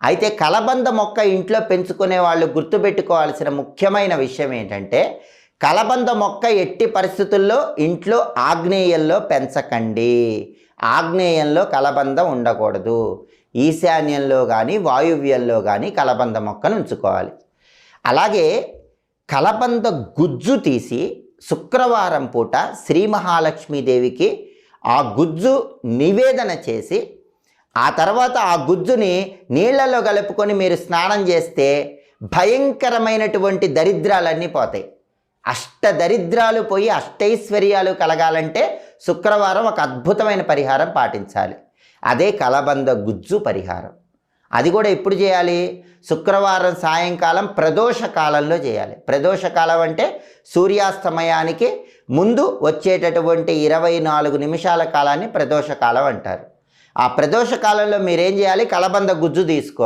అయితే కలబంద మొక్క ఇంట్లో పెంచుకునే వాళ్ళు గుర్తుపెట్టుకోవాల్సిన ముఖ్యమైన విషయం ఏంటంటే, కలబంద మొక్క ఎట్టి పరిస్థితుల్లో ఇంట్లో ఆగ్నేయంలో పెంచకండి. ఆగ్నేయంలో కలబంద ఉండకూడదు. ఈశాన్యంలో కానీ వాయువ్యంలో కానీ కలబంద మొక్కను ఉంచుకోవాలి. అలాగే కలబంద గుజ్జు తీసి శుక్రవారం పూట శ్రీ మహాలక్ష్మీదేవికి ఆ గుజ్జు నివేదన చేసి ఆ తర్వాత ఆ గుజ్జుని నీళ్లలో కలుపుకొని మీరు స్నానం చేస్తే భయంకరమైనటువంటి దరిద్రాలన్నీ పోతాయి. అష్టదరిద్రాలు పోయి అష్టైశ్వర్యాలు కలగాలంటే శుక్రవారం ఒక అద్భుతమైన పరిహారం పాటించాలి. అదే కలబంద గుజ్జు పరిహారం. అది కూడా ఎప్పుడు చేయాలి? శుక్రవారం సాయంకాలం ప్రదోష కాలంలో చేయాలి. ప్రదోష కాలం అంటే సూర్యాస్తమయానికి ముందు వచ్చేటటువంటి 24 నిమిషాల కాలాన్ని ప్రదోష కాలం అంటారు. ఆ ప్రదోష కాలంలో మీరేం చేయాలి? కలబంద గుజ్జు తీసుకోవాలి.